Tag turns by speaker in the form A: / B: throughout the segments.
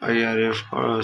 A: IRF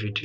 A: FET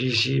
A: DC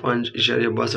A: 5.62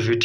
A: FET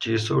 A: 600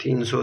A: 300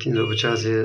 A: 350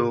A: 2